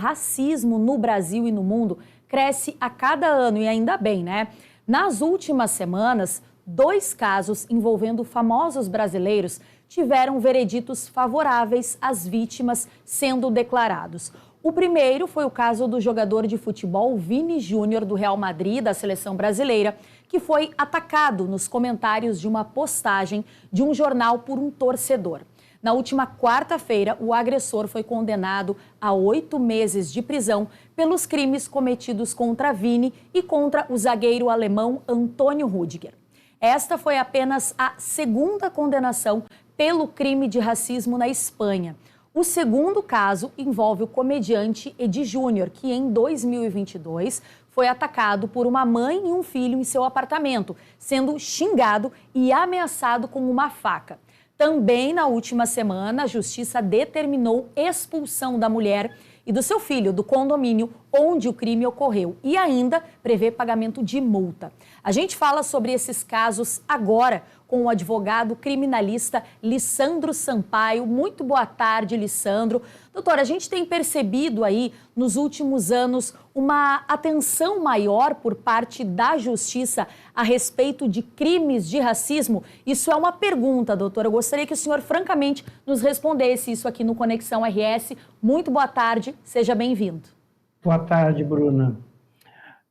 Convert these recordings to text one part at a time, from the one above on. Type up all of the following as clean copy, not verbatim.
Racismo no Brasil e no mundo cresce a cada ano e ainda bem, né? Nas últimas semanas, 2 casos envolvendo famosos brasileiros tiveram vereditos favoráveis às vítimas sendo declarados. O primeiro foi o caso do jogador de futebol Vini Júnior do Real Madrid, da seleção brasileira, que foi atacado nos comentários de uma postagem de um jornal por um torcedor. Na última quarta-feira, o agressor foi condenado a 8 meses de prisão pelos crimes cometidos contra Vini e contra o zagueiro alemão Antônio Rüdiger. Esta foi apenas a segunda condenação pelo crime de racismo na Espanha. O segundo caso envolve o comediante Edi Júnior, que em 2022 foi atacado por uma mãe e um filho em seu apartamento, sendo xingado e ameaçado com uma faca. Também na última semana, a Justiça determinou expulsão da mulher e do seu filho do condomínio onde o crime ocorreu e ainda prevê pagamento de multa. A gente fala sobre esses casos agora com o advogado criminalista Lissandro Sampaio. Muito boa tarde, Lissandro. Doutor, a gente tem percebido aí nos últimos anos uma atenção maior por parte da Justiça a respeito de crimes de racismo. Isso é uma pergunta, doutor. Eu gostaria que o senhor francamente nos respondesse isso aqui no Conexão RS. Muito boa tarde, seja bem-vindo. Boa tarde, Bruna.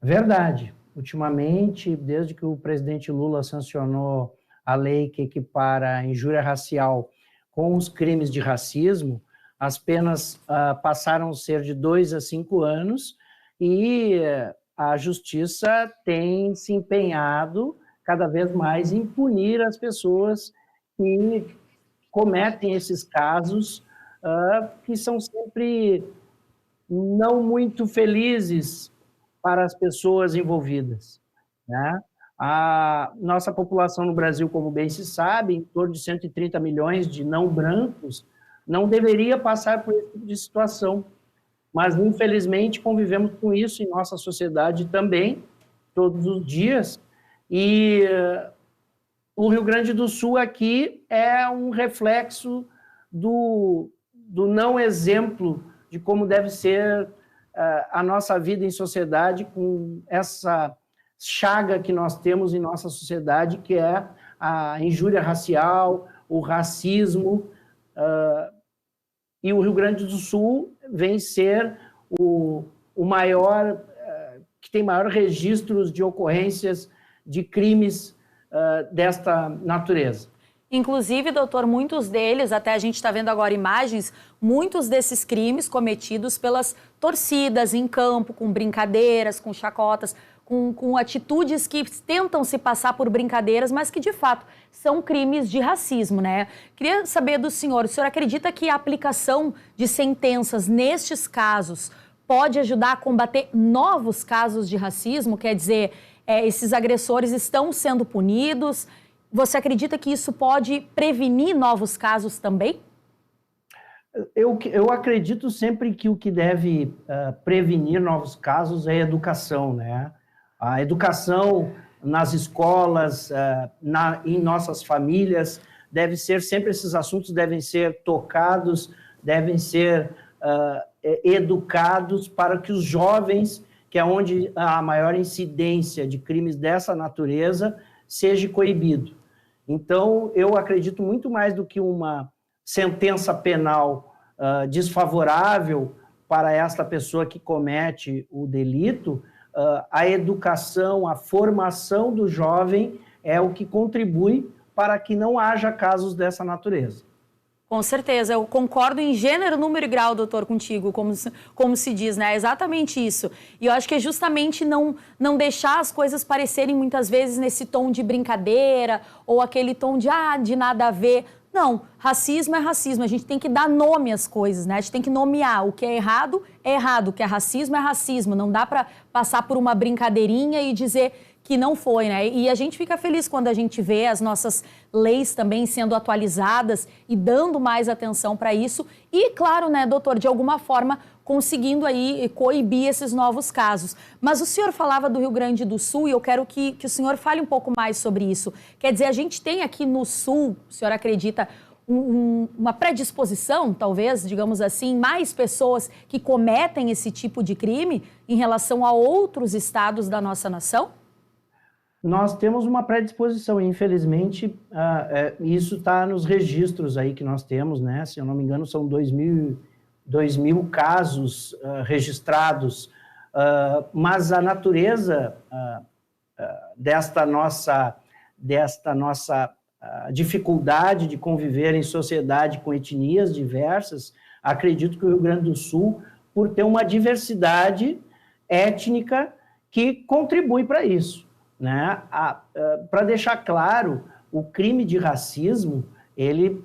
Verdade. Ultimamente, desde que o presidente Lula sancionou a lei que equipara a injúria racial com os crimes de racismo, as penas passaram a ser de 2 a 5 anos e a Justiça tem se empenhado cada vez mais em punir as pessoas que cometem esses casos que são sempre não muito felizes para as pessoas envolvidas, né? A nossa população no Brasil, como bem se sabe, em torno de 130 milhões de não brancos, não deveria passar por esse tipo de situação. Mas, infelizmente, convivemos com isso em nossa sociedade também, todos os dias. E o Rio Grande do Sul aqui é um reflexo do não exemplo de como deve ser a nossa vida em sociedade com essa chaga que nós temos em nossa sociedade, que é a injúria racial, o racismo, e o Rio Grande do Sul vem ser o maior, que tem maior registros de ocorrências de crimes desta natureza. Inclusive, doutor, muitos deles, até a gente está vendo agora imagens, muitos desses crimes cometidos pelas torcidas em campo, com brincadeiras, com chacotas, com atitudes que tentam se passar por brincadeiras, mas que, de fato, são crimes de racismo, né? Queria saber do senhor, o senhor acredita que a aplicação de sentenças nestes casos pode ajudar a combater novos casos de racismo? Quer dizer, esses agressores estão sendo punidos? Você acredita que isso pode prevenir novos casos também? Eu acredito sempre que o que deve prevenir novos casos é a educação, né? A educação nas escolas, em nossas famílias, deve ser sempre, esses assuntos devem ser tocados, devem ser educados para que os jovens, que é onde há a maior incidência de crimes dessa natureza, seja coibido. Então, eu acredito muito mais do que uma sentença penal desfavorável para esta pessoa que comete o delito, a educação, a formação do jovem é o que contribui para que não haja casos dessa natureza. Com certeza, eu concordo em gênero, número e grau, doutor, contigo, como se diz, né? É exatamente isso. E eu acho que é justamente não deixar as coisas parecerem muitas vezes nesse tom de brincadeira ou aquele tom de nada a ver. Não, racismo é racismo, a gente tem que dar nome às coisas, né? A gente tem que nomear o que é errado, o que é racismo, não dá para passar por uma brincadeirinha e dizer que não foi, né? E a gente fica feliz quando a gente vê as nossas leis também sendo atualizadas e dando mais atenção para isso e, claro, né, doutor, de alguma forma conseguindo aí coibir esses novos casos. Mas o senhor falava do Rio Grande do Sul e eu quero que o senhor fale um pouco mais sobre isso. Quer dizer, a gente tem aqui no Sul, o senhor acredita, uma predisposição, talvez, digamos assim, mais pessoas que cometem esse tipo de crime em relação a outros estados da nossa nação? Nós temos uma predisposição, e infelizmente isso está nos registros aí que nós temos, né? Se eu não me engano, são 2.000 casos registrados, mas a natureza desta nossa dificuldade de conviver em sociedade com etnias diversas, acredito que o Rio Grande do Sul, por ter uma diversidade étnica que contribui para isso, né? Para deixar claro, o crime de racismo, ele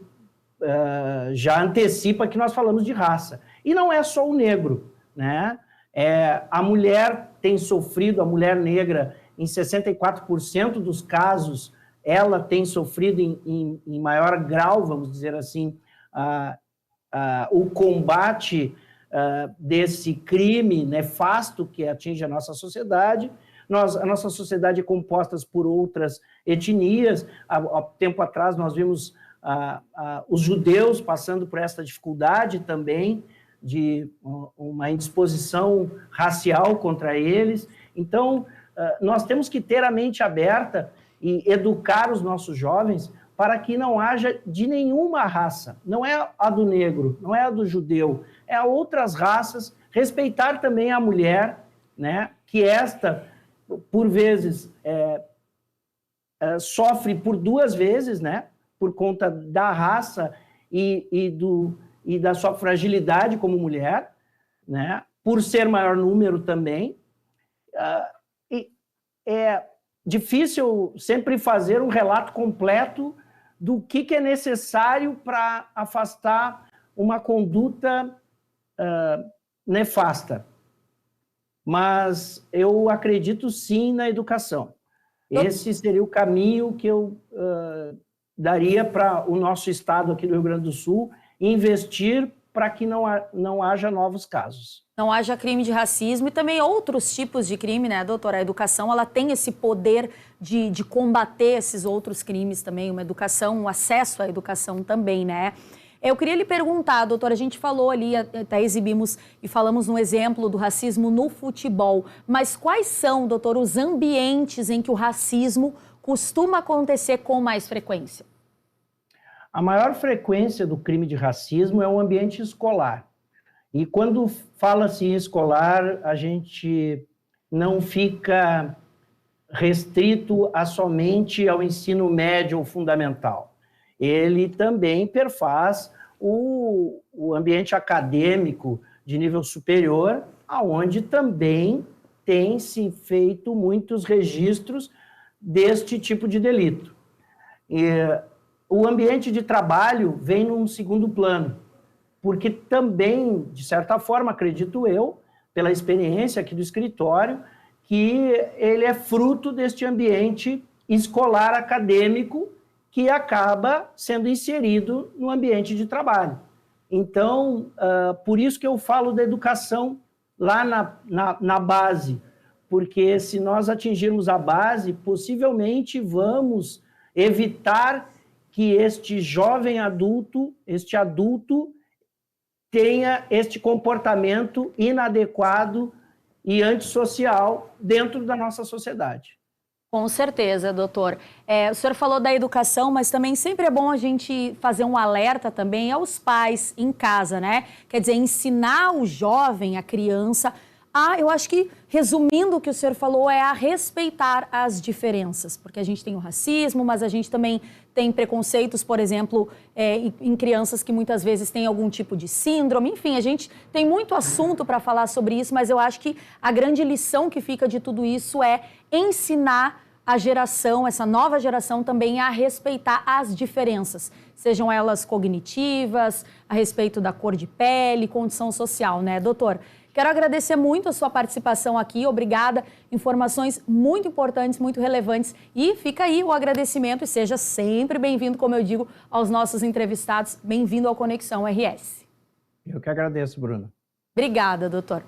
já antecipa que nós falamos de raça. E não é só o negro, né? A mulher tem sofrido, a mulher negra, em 64% dos casos, ela tem sofrido em maior grau, vamos dizer assim, o combate desse crime nefasto que atinge a nossa sociedade. A nossa sociedade é composta por outras etnias. Há tempo atrás nós vimos os judeus passando por essa dificuldade também, de uma indisposição racial contra eles. Então, nós temos que ter a mente aberta e educar os nossos jovens para que não haja de nenhuma raça. Não é a do negro, não é a do judeu, é a outras raças. Respeitar também a mulher, né? Que esta, por vezes, sofre por duas vezes, né? Por conta da raça e da sua fragilidade como mulher, né? Por ser maior número também. É difícil sempre fazer um relato completo do que é necessário para afastar uma conduta nefasta. Mas eu acredito sim na educação. Esse seria o caminho que eu daria para o nosso estado aqui do Rio Grande do Sul, investir para que não haja novos casos. Não haja crime de racismo e também outros tipos de crime, né, doutora? A educação, ela tem esse poder de combater esses outros crimes também, uma educação, um acesso à educação também, né? Eu queria lhe perguntar, doutora, a gente falou ali, até exibimos e falamos no exemplo do racismo no futebol, mas quais são, doutor, os ambientes em que o racismo costuma acontecer com mais frequência? A maior frequência do crime de racismo é o ambiente escolar. E quando fala-se em escolar, a gente não fica restrito somente ao ensino médio ou fundamental. Ele também perfaz o ambiente acadêmico de nível superior, aonde também tem-se feito muitos registros deste tipo de delito. O ambiente de trabalho vem num segundo plano, porque também, de certa forma, acredito eu, pela experiência aqui do escritório, que ele é fruto deste ambiente escolar acadêmico que acaba sendo inserido no ambiente de trabalho. Então, por isso que eu falo da educação lá na base, porque se nós atingirmos a base, possivelmente vamos evitar que este jovem adulto, este adulto, tenha este comportamento inadequado e antissocial dentro da nossa sociedade. Com certeza, doutor. O senhor falou da educação, mas também sempre é bom a gente fazer um alerta também aos pais em casa, né? Quer dizer, ensinar o jovem, a criança, eu acho que, resumindo o que o senhor falou, a respeitar as diferenças, porque a gente tem o racismo, mas a gente também tem preconceitos, por exemplo, em crianças que muitas vezes têm algum tipo de síndrome. Enfim, a gente tem muito assunto para falar sobre isso, mas eu acho que a grande lição que fica de tudo isso é ensinar a geração, essa nova geração também a respeitar as diferenças, sejam elas cognitivas, a respeito da cor de pele, condição social, né, doutor? Quero agradecer muito a sua participação aqui, obrigada, informações muito importantes, muito relevantes, e fica aí o agradecimento e seja sempre bem-vindo, como eu digo, aos nossos entrevistados, bem-vindo ao Conexão RS. Eu que agradeço, Bruna. Obrigada, doutor.